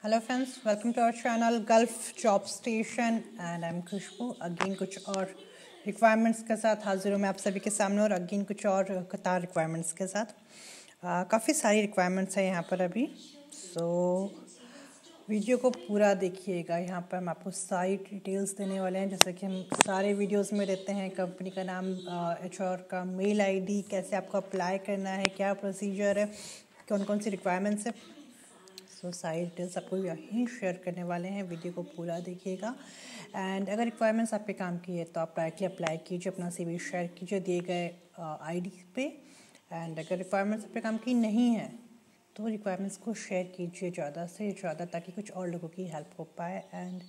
Hello friends, welcome to our channel gulf job station and I am Khushboo. Again कुछ और requirements के साथ हाजिर हूँ मैं आप सभी के सामने, और अगेन कुछ और कतार रिक्वायरमेंट्स के साथ। काफ़ी सारी रिक्वायरमेंट्स हैं यहाँ पर अभी, सो वीडियो को पूरा देखिएगा। यहाँ पर हम आपको सारी डिटेल्स देने वाले हैं, जैसे कि हम सारे वीडियोस में देते हैं। कंपनी का नाम, एचआर का मेल आईडी, कैसे आपको अप्लाई करना है, क्या प्रोसीजर है, कौन कौन सी रिक्वायरमेंट्स है, सो सारी डिटेल्स आपको यहीं शेयर करने वाले हैं। वीडियो को पूरा देखिएगा। एंड अगर रिक्वायरमेंट्स आप पे काम की है तो आप डायरेक्टली अप्लाई कीजिए, अपना CV शेयर कीजिए दिए गए ID पे। एंड अगर रिक्वायरमेंट्स आप पे काम की नहीं है तो रिक्वायरमेंट्स को शेयर कीजिए ज़्यादा से ज़्यादा, ताकि कुछ और लोगों की हेल्प हो पाए। एंड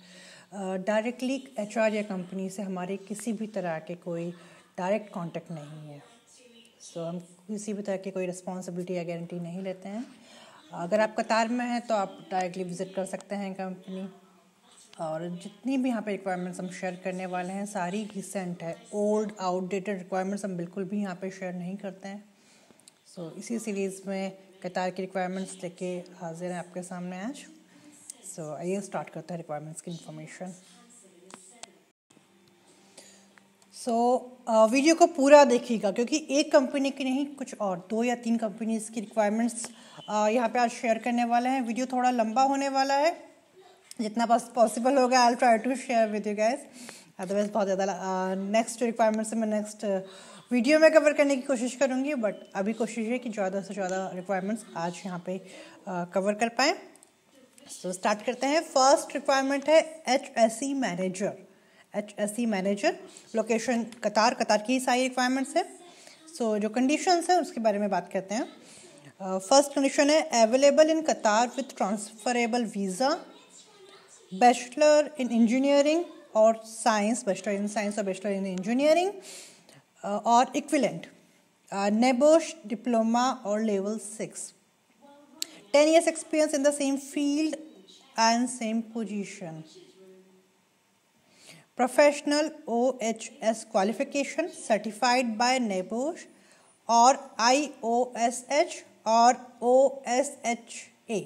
डायरेक्टली HR या कंपनी से हमारे किसी भी तरह के कोई डायरेक्ट कॉन्टेक्ट नहीं है, सो हम किसी भी तरह की कोई रिस्पॉन्सिबिलिटी या गारंटी नहीं लेते हैं। अगर आप कतार में हैं तो आप डायरेक्टली विज़िट कर सकते हैं कंपनी। और जितनी भी यहाँ पे रिक्वायरमेंट्स हम शेयर करने वाले हैं सारी रिसेंट है। ओल्ड आउटडेटेड रिक्वायरमेंट्स हम बिल्कुल भी यहाँ पे शेयर नहीं करते हैं। सो इसी सीरीज़ में कतार की रिक्वायरमेंट्स लेके हाजिर हैं आपके सामने आज। सो आइए स्टार्ट करते हैं रिक्वायरमेंट्स की इन्फॉर्मेशन। वीडियो को पूरा देखिएगा, क्योंकि एक कंपनी की नहीं, कुछ और 2 या 3 कंपनीज की रिक्वायरमेंट्स यहाँ पे आज शेयर करने वाले हैं। वीडियो थोड़ा लंबा होने वाला है, जितना पॉसिबल होगा I will try to share with you guys. Otherwise बहुत ज़्यादा नेक्स्ट रिक्वायरमेंट्स से मैं नेक्स्ट वीडियो में कवर करने की कोशिश करूँगी, बट अभी कोशिश है कि ज़्यादा से ज़्यादा रिक्वायरमेंट्स आज यहाँ पे कवर कर पाएँ। सो स्टार्ट करते हैं। फर्स्ट रिक्वायरमेंट है HSE manager. HSE manager, location कतार की सारी रिक्वायरमेंट्स है। सो जो कंडीशंस हैं उसके बारे में बात करते हैं। फर्स्ट कंडीशन है अवेलेबल इन कतार with transferable visa, bachelor in engineering और साइंस, बैचलर इन साइंस और बैचलर इन इंजीनियरिंग और इक्विलेंट, नेबोश डिप्लोमा और level 6, 10 years experience in the same field and same position, professional OHS qualification certified by NEBOSH or IOSH or OSHA,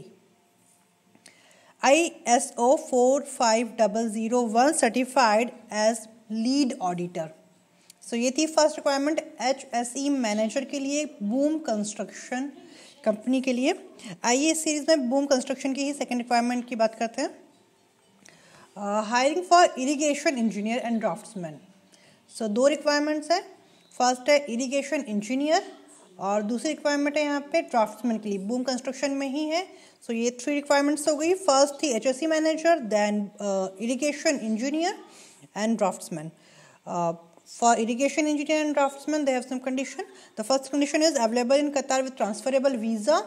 ISO 45001 certified as lead auditor। सो ये थी first requirement HSE manager के लिए, boom construction company के लिए। आइए इस series में boom construction की ही सेकंड रिक्वायरमेंट की बात करते हैं। Hiring for irrigation engineer and draughtsman. So 2 requirements हैं। फर्स्ट है इरिगेशन इंजीनियर और दूसरी रिक्वायरमेंट है यहाँ पे ड्राफ्ट्समैन के लिए, बूम कंस्ट्रक्शन में ही है। सो ये 3 रिक्वायरमेंट्स हो गई। फर्स्ट थी HSE manager, then irrigation engineer and draftsman. For irrigation engineer and draftsman, they have some condition. The first condition is available in Qatar with transferable visa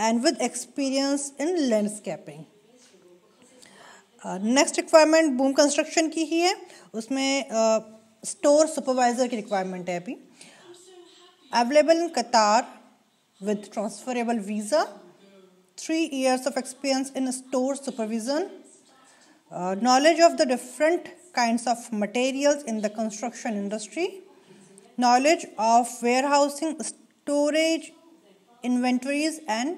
and with experience in landscaping. Next requirement boom construction की ही है, उसमें store supervisor की requirement है अभी। Available in Qatar with transferable visa, 3 years of experience in store supervision, knowledge of the different kinds of materials in the construction industry, knowledge of warehousing, storage, inventories and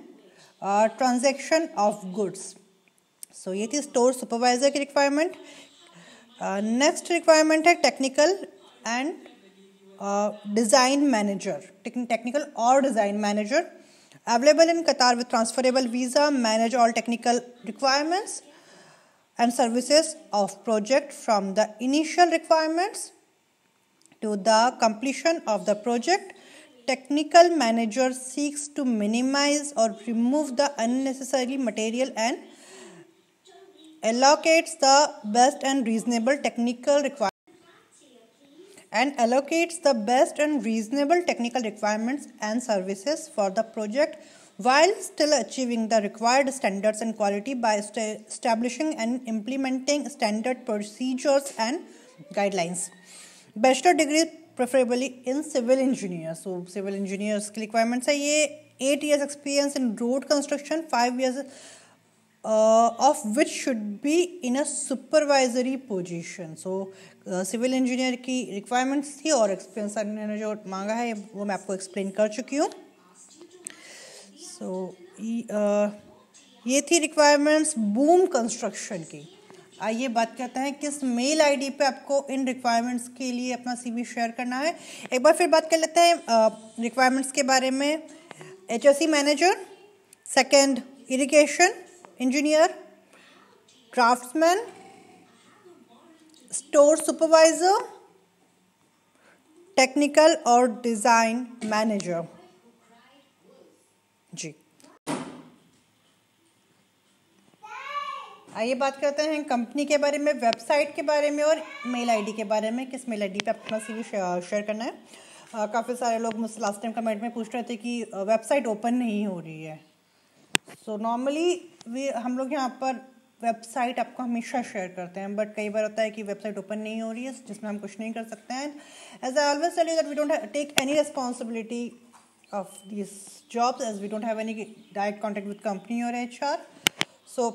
transaction of goods। So ये थी store supervisor की requirement. Next requirement है technical and design manager, technical और design manager. Available in कतार with transferable visa, manage all technical requirements and services of project from the initial requirements to the completion of the project. Technical manager seeks to minimize or remove the unnecessary material and allocates the best and reasonable technical requirements and services for the project, while still achieving the required standards and quality by establishing and implementing standard procedures and guidelines. Bachelor degree preferably in civil engineer. So civil engineers की requirements है ये। 8 years experience in road construction, 5 years of which should be in a supervisory position. So civil engineer की requirements थी, और experience ने जो मांगा है वो मैं आपको explain कर चुकी हूँ। So ये थी रिक्वायरमेंट्स बूम कंस्ट्रक्शन की। आइए बात करते हैं किस मेल आईडी पे आपको इन रिक्वायरमेंट्स के लिए अपना सीवी शेयर करना है। एक बार फिर बात कर लेते हैं रिक्वायरमेंट्स के बारे में। HSE manager, second irrigation engineer, draughtsman, store supervisor, technical और डिज़ाइन मैनेजर। जी आइए बात करते हैं कंपनी के बारे में, वेबसाइट के बारे में और मेल आईडी के बारे में। किस मेल आईडी पे अपना सीवी शेयर करना है। काफ़ी सारे लोग मुझसे लास्ट टाइम कमेंट में पूछ रहे थे कि वेबसाइट ओपन नहीं हो रही है। सो नॉर्मली हम लोग यहाँ पर वेबसाइट आपको हमेशा शेयर करते हैं, बट कई बार होता है कि वेबसाइट ओपन नहीं हो रही है, जिसमें हम कुछ नहीं कर सकते हैं। As I always tell you that we don't take any responsibility of this jobs, as we don't have any direct contact with company और HR। सो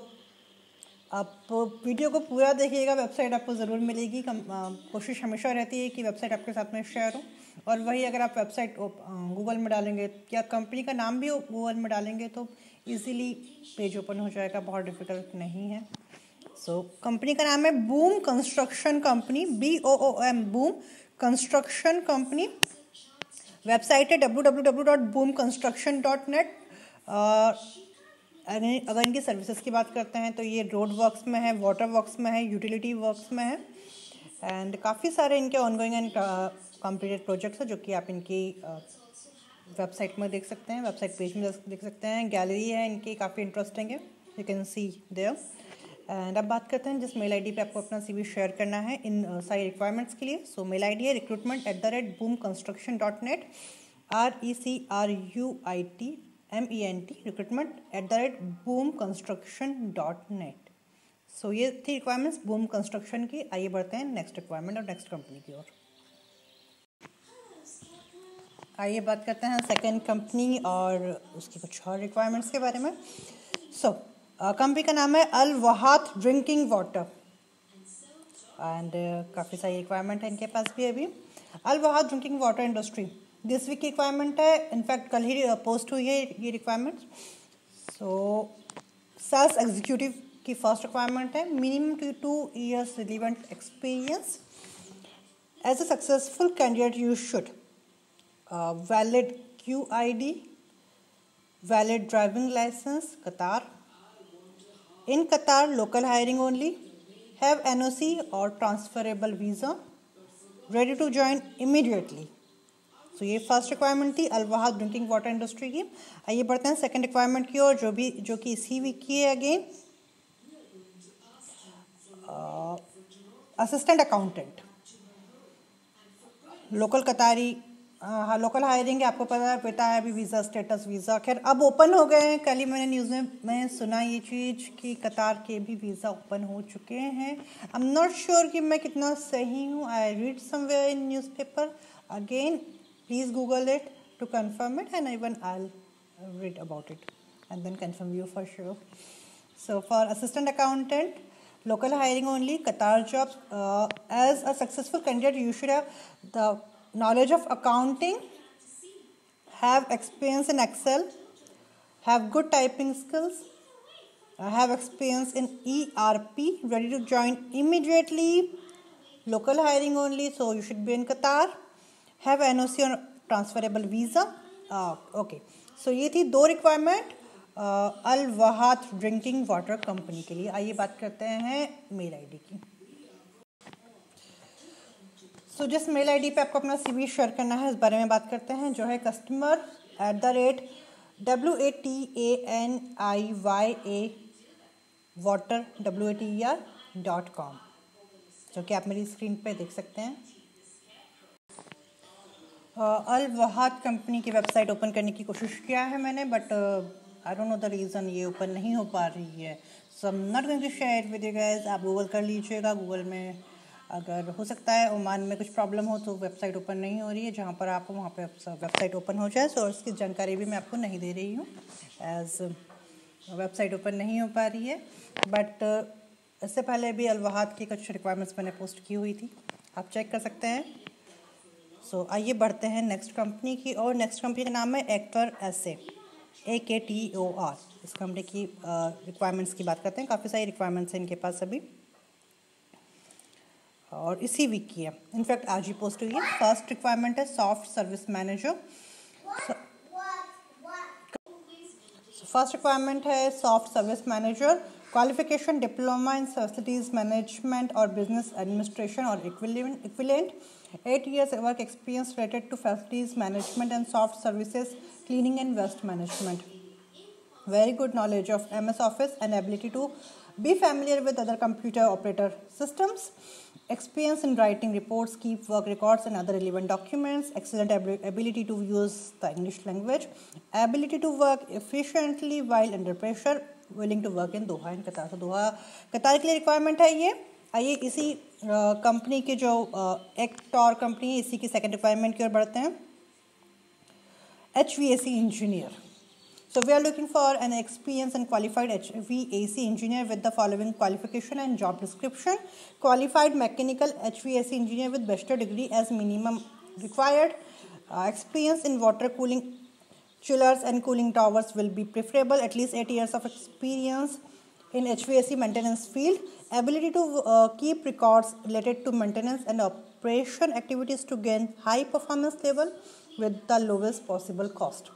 आप वीडियो को पूरा देखिएगा, वेबसाइट आपको ज़रूर मिलेगी। कोशिश हमेशा रहती है कि वेबसाइट आपके साथ में शेयर हो। और वही अगर आप वेबसाइट गूगल में डालेंगे या कंपनी का नाम भी गूगल में डालेंगे तो इजीली पेज ओपन हो जाएगा, बहुत डिफ़िकल्ट नहीं है। सो कंपनी का नाम है boom construction company, BOOM, boom construction company. Website है www.boomconstruction.net। अगर इनकी सर्विसेज की बात करते हैं तो ये रोड वर्क्स में है, वाटर वर्क्स में है, यूटिलिटी वर्क्स में है, एंड काफ़ी सारे इनके ऑनगोइंग एंड कंप्लीटेड प्रोजेक्ट्स हैं जो कि आप इनकी वेबसाइट में देख सकते हैं, वेबसाइट पेज में देख सकते हैं। गैलरी है इनकी, काफ़ी इंटरेस्टिंग है, you can see there. And अब बात करते हैं जिस मेल आईडी पे आपको अपना सीवी शेयर करना है इन सारी रिक्वायरमेंट्स के लिए। सो मेल आईडी है recruitment@boomconstruction.net, RECRUITMENT recruitment@boomconstruction.net। सो ये थी रिक्वायरमेंट्स बूम कंस्ट्रक्शन की। आइए बढ़ते हैं नेक्स्ट रिक्वायरमेंट और नेक्स्ट कंपनी की ओर। आइए बात करते हैं सेकेंड कंपनी और उसकी कुछ और रिक्वायरमेंट्स के बारे में। सो कंपनी का नाम है अल वहात ड्रिंकिंग वाटर, एंड काफ़ी सारी रिक्वायरमेंट है इनके पास भी अभी। Al Wahat drinking water industry this week की रिक्वायरमेंट है, इनफैक्ट कल ही पोस्ट हुई है ये रिक्वायरमेंट। सो सेल्स एग्जीक्यूटिव की फर्स्ट रिक्वायरमेंट है, minimum 2 years relevant experience. As a successful candidate you should valid QID, valid driving license, Qatar. In Qatar, local hiring only. Have NOC or transferable visa. Ready to join immediately. So ये first requirement थी अल Wahat drinking water industry की। आइए बढ़ते हैं second requirement की ओर, जो कि इसी वीक की है अगेन। असिस्टेंट अकाउंटेंट, लोकल कतारी। हाँ, लोकल हायरिंग है, आपको पता है अभी वीज़ा स्टेटस वीज़ा खैर अब ओपन हो गए हैं। कल ही मैंने न्यूज़ में सुना ये चीज़ कि कतार के भी वीज़ा ओपन हो चुके हैं। आई एम नॉट श्योर कि मैं कितना सही हूँ। I read somewhere in newspaper, again please Google it to confirm it, and even I will read about it and then confirm you for sure. So for assistant accountant, local hiring only, Qatar jobs. As a successful candidate, you should have the knowledge of accounting, have experience in Excel, have good typing skills, have experience in ERP, ready to join immediately, local hiring only, so you should be in Qatar, have NOC or transferable visa. Okay, so ये थी 2 requirement अल Wahat drinking water company के लिए। आइए बात करते हैं mail ID की। सो जिस मेल आईडी पे आपको अपना सीवी शेयर करना है इस बारे में बात करते हैं, जो है customer@WATANIYA water WATER.com, जो कि आप मेरी स्क्रीन पे देख सकते हैं। अल वहात कंपनी की वेबसाइट ओपन करने की कोशिश किया है मैंने, but I don't know the reason ये ओपन नहीं हो पा रही है। So I am not going to share it with you guys. आप गूगल कर लीजिएगा, गूगल में अगर हो सकता है ओमान में कुछ प्रॉब्लम हो तो वेबसाइट ओपन नहीं हो रही है, जहाँ पर आप वहाँ पे वेबसाइट ओपन हो जाए। सो इसकी जानकारी भी मैं आपको नहीं दे रही हूँ, एज वेबसाइट ओपन नहीं हो पा रही है। बट इससे पहले भी अल वहात की कुछ रिक्वायरमेंट्स मैंने पोस्ट की हुई थी, आप चेक कर सकते हैं। सो आइए बढ़ते हैं नेक्स्ट कंपनी की, और नेक्स्ट कंपनी का नाम है एक्टर SA। AKTOR इस कंपनी की रिक्वायरमेंट्स की बात करते हैं। काफ़ी सारी रिक्वायरमेंट्स हैं इनके पास अभी और इसी वीक की है, इनफैक्ट आज ही पोस्ट हुई है। फर्स्ट रिक्वायरमेंट है soft service manager. First requirement है soft service manager, qualification diploma in facilities management और बिजनेस एडमिनिस्ट्रेशन और equivalent, 8 years work experience related to facilities management and soft services, cleaning and waste management, very good knowledge of MS Office and ability to be familiar with other computer operator systems, experience in writing reports, keep work records and other relevant documents, excellent ability to use the English language, ability to work efficiently while under pressure, willing to work in Doha and Qatar। तो दोहा कतार के लिए requirement है ये। आइए इसी company के जो एक्टॉर कंपनी है इसी की सेकंड रिक्वायरमेंट की ओर बढ़ते हैं। HVAC engineer. So we are looking for an experienced and qualified HVAC engineer with the following qualification and job description. Qualified mechanical HVAC engineer with bachelor degree as minimum required. Experience in water cooling chillers and cooling towers will be preferable. At least 8 years of experience in HVAC maintenance field. Ability to keep records related to maintenance and operation activities to gain high performance level with the lowest possible cost.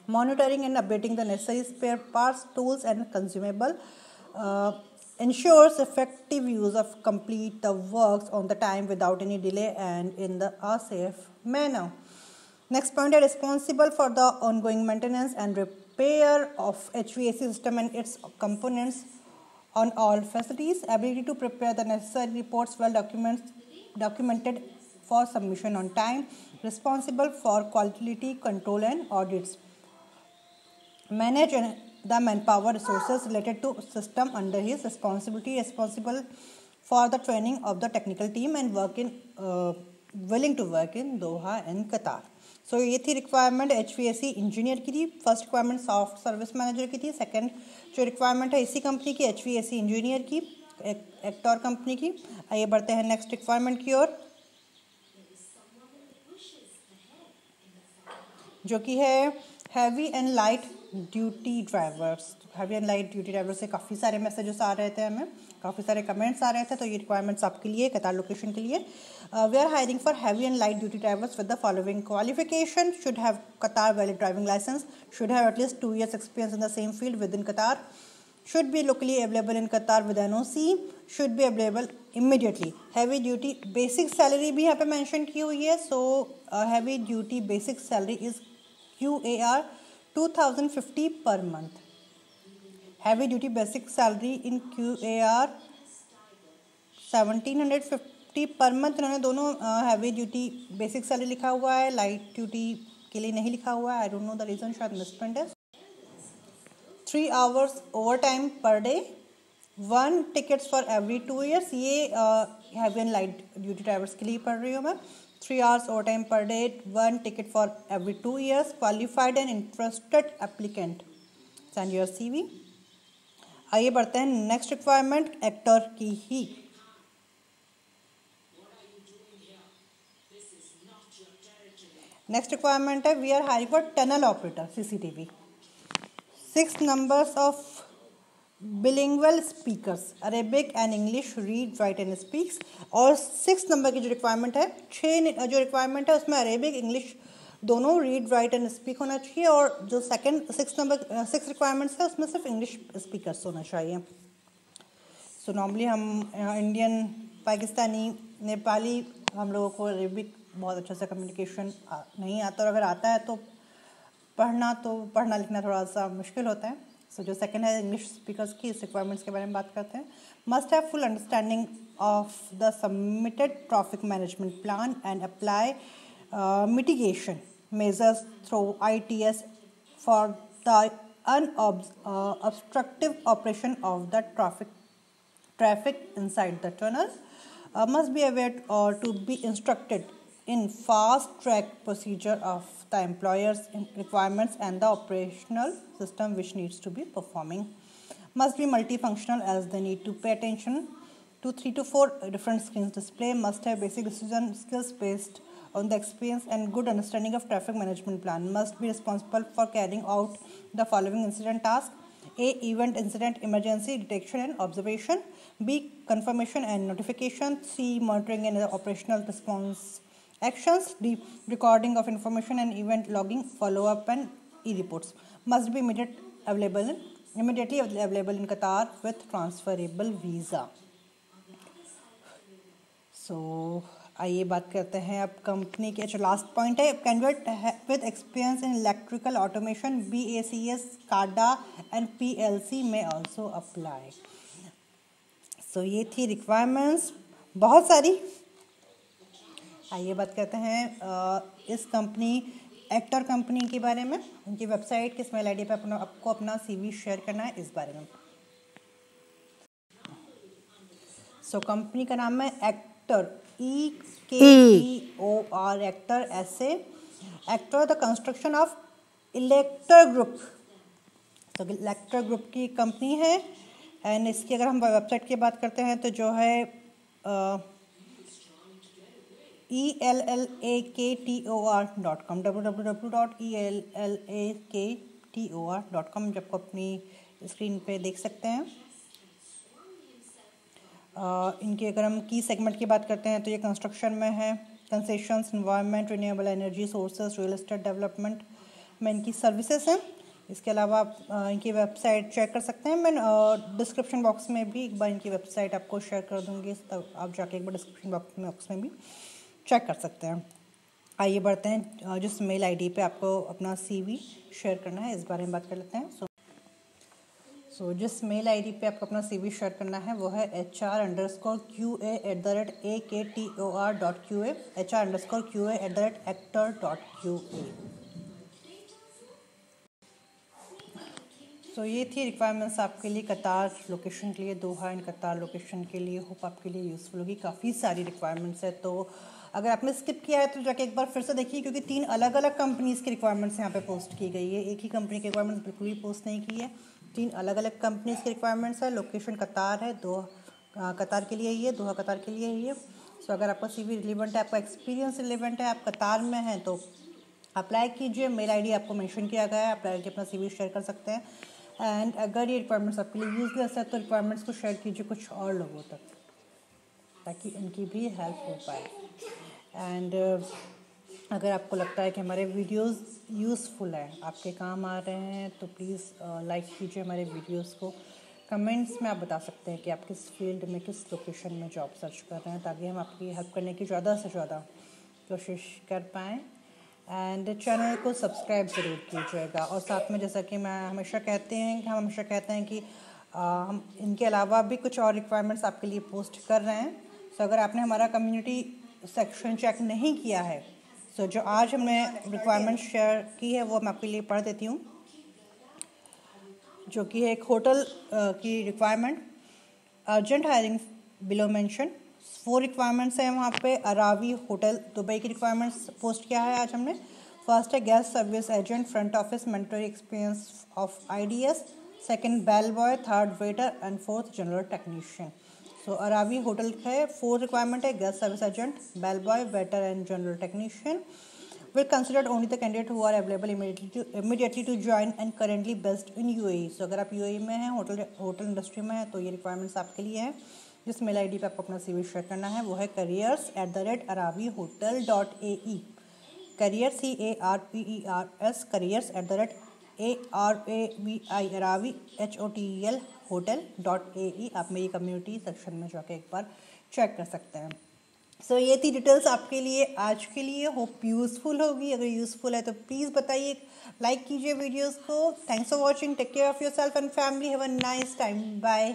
Monitoring and updating the necessary spare parts, tools and consumable. Ensures effective use of complete the works on the time without any delay and in a safe manner. Next point, responsible for the ongoing maintenance and repair of HVAC system and its components on all facilities. Ability to prepare the necessary reports well documented for submission on time. Responsible for quality control and audits. Manage the manpower resources related to system under his responsibility. Responsible for the training of the technical team and willing to work in Doha and Qatar. So ये थी requirement HVAC engineer की थी। First requirement soft service manager की थी। Second जो requirement है इसी company की HVAC इंजीनियर की, एक्टॉर कंपनी की। आइए बढ़ते हैं नेक्स्ट रिक्वायरमेंट की ओर जो कि है heavy and light duty drivers. Heavy and light duty driver से काफ़ी सारे मैसेजेस आ रहे थे, हमें काफ़ी सारे कमेंट्स आ रहे थे, तो ये रिक्वायरमेंट्स आपके लिए कतार लोकेशन के लिए। We are hiring for heavy and light duty drivers with the following qualification. Should have Qatar valid driving licence, should have at least 2 years experience in the same field within Qatar, should be locally available in Qatar with NOC, should be available immediately. Heavy duty basic salary भी यहाँ पे mention की हुई है। So heavy duty basic salary is QAR 2050 per month. Heavy duty basic salary in QAR 1750 per month। इन्होंने दोनों heavy duty basic salary लिखा हुआ है, light duty के लिए नहीं लिखा हुआ है। I don't know the reason, शायद misprint है। 3 hours overtime per day, 1 tickets for every 2 years। ये heavy and light duty drivers के लिए पढ़ रही हूँ मैं। 3 hours overtime per day, 1 ticket for every 2 years। Qualified and interested applicant, send your CV। आइए बढ़ते हैं नेक्स्ट रिक्वायरमेंट एक्टर की ही। नेक्स्ट रिक्वायरमेंट है we are hiring for tunnel operator CCTV। 6 numbers of bilingual speakers, Arabic and English read, write and speaks। और 6 number की जो requirement है, 6 जो रिक्वायरमेंट है उसमें अरेबिक इंग्लिश दोनों रीड राइट एंड स्पीक होना चाहिए और जो सेकंड 6 रिक्वायरमेंट्स है उसमें सिर्फ इंग्लिश स्पीकर्स होना चाहिए। सो नॉर्मली हम इंडियन, पाकिस्तानी, नेपाली, हम लोगों को अरेबिक बहुत अच्छे से कम्युनिकेशन नहीं आता और अगर आता है तो पढ़ना लिखना थोड़ा सा मुश्किल होता है। सो जो सेकंड है इंग्लिश स्पीकर्स की, इस रिक्वायरमेंट्स के बारे में बात करते हैं। Must have full understanding of the submitted traffic management plan and apply mitigation measures through ITS for the unobstructive operation of the traffic inside the tunnel। Must be aware or to be instructed in fast track procedure of the employer's requirements and the operational system which needs to be performing। Must be multifunctional as they need to pay attention to 3 to 4 different screens display। Must have basic decision skills based on the experience and good understanding of traffic management plan. Must be responsible for carrying out the following incident tasks: A. Event incident emergency detection and observation. B. Confirmation and notification. C. Monitoring and operational response actions. D. Recording of information and event logging, follow-up and e-reports. Must be immediately available in Qatar with transferable visa. So आइए बात करते हैं अब company के। अच्छा, last point है, candidate with experience in electrical automation, BACS, SCADA and PLC में also apply. सो ये थी रिक्वायरमेंट्स, बहुत सारी। आइए बात करते हैं इस कंपनी एक्टर कंपनी के बारे में। उनकी वेबसाइट, किस मेल आईडी पे आपको अपना CV शेयर करना है, इस बारे में। सो कंपनी का नाम है एक्टर, EKTOR, एक्टर ऐसे। Actor the construction of इलेक्टर group. तो इलेक्टर ग्रुप की कंपनी है। एंड इसकी अगर हम वेबसाइट की बात करते हैं तो जो है ELLAKTOR.com, www.ELLAKTOR.com, जब को अपनी स्क्रीन पे देख सकते हैं। इनके अगर हम की सेगमेंट की बात करते हैं तो ये कंस्ट्रक्शन में है, concessions, environment, renewable energy sources, real estate development में इनकी सर्विसेज हैं। इसके अलावा आप इनकी वेबसाइट चेक कर सकते हैं। मैं डिस्क्रिप्शन बॉक्स में भी एक बार इनकी वेबसाइट आपको शेयर कर दूँगी, तब आप जाके एक बार डिस्क्रिप्शन बॉक्स में भी चेक कर सकते हैं। आइए बढ़ते हैं जिस मेल आईडी पे आपको अपना CV शेयर करना है, इस बारे में बात कर लेते हैं। सो जिस मेल आईडी पे आपको अपना CV शेयर करना है वो है HR_QA@AKTOR.QA, HR_QA@actor.QA। सो ये थी रिक्वायरमेंट्स आपके लिए कतार लोकेशन के लिए, दोहा इन कतार लोकेशन के लिए। होप आपके लिए यूज़फुल होगी। काफ़ी सारी रिक्वायरमेंट्स है, तो अगर आपने स्किप किया है तो जाके एक बार फिर से देखिए, क्योंकि 3 अलग अलग कंपनीज़ की रिक्वायरमेंट्स यहाँ पे पोस्ट की गई है। एक ही कंपनी की रिक्वायरमेंट्स बिल्कुल भी पोस्ट नहीं की है। 3 अलग अलग कंपनीज़ की रिक्वायरमेंट्स है। लोकेशन कतार है, दोहा कतार के लिए ही है, दोहा कतार के लिए ही है। सो अगर आपका CV रिलेवेंट है, आपका एक्सपीरियंस रिलेवेंट है, आप कतार में हैं, तो अप्लाई कीजिए। मेल आईडी आपको मेंशन किया गया है, अप्लाई करके अपना CV शेयर कर सकते हैं। एंड अगर ये रिक्वायरमेंट्स आपके लिए यूजलेस है तो रिक्वायरमेंट्स को शेयर कीजिए कुछ और लोगों तक, ताकि उनकी भी हेल्प हो पाए। एंड अगर आपको लगता है कि हमारे वीडियोस यूज़फुल है, आपके काम आ रहे हैं, तो प्लीज़ लाइक कीजिए हमारे वीडियोस को। कमेंट्स में आप बता सकते हैं कि आप किस फील्ड में, किस लोकेशन में जॉब सर्च कर रहे हैं, ताकि हम आपकी हेल्प करने की ज़्यादा से ज़्यादा कोशिश कर पाएँ। एंड चैनल को सब्सक्राइब ज़रूर कीजिएगा। और साथ में, जैसा कि हम हमेशा कहते हैं कि हम इनके अलावा भी कुछ और रिक्वायरमेंट्स आपके लिए पोस्ट कर रहे हैं। सो अगर आपने हमारा कम्युनिटी सेक्शन चेक नहीं किया है, सो जो आज हमने रिक्वायरमेंट शेयर की है वो मैं आपके लिए पढ़ देती हूँ, जो कि है एक होटल की requirement, urgent hiring below mention. 4 requirements हैं वहाँ पे। अरावी होटल दुबई की रिक्वायरमेंट्स पोस्ट किया है आज हमने। फर्स्ट है guest service agent, front office, mandatory experience of IDS। Second bell boy, third waiter and fourth general technician. So अरावी होटल है, 4 रिक्वायरमेंट है, guest service agent, bell boy, waiter and general technician. Will considered only the candidate who are available immediately to join and currently based in UAE. So अगर आप UAE में हैं, hotel industry में हैं, तो ये रिक्वायरमेंट्स आपके लिए हैं। जिस मेल आईडी पे आपको अपना CV शेयर करना है वो है careers@aravihotel.ae, careers careers@aravihotel.ae। आप मेरी कम्युनिटी सेक्शन में जाकर एक बार चेक कर सकते हैं। सो ये थी डिटेल्स आपके लिए आज के लिए। होप यूज़फुल होगी। अगर यूज़फुल है तो प्लीज़ बताइए, लाइक कीजिए वीडियोस को। Thanks for watching. Take care of yourself and family. Have a nice time. Bye.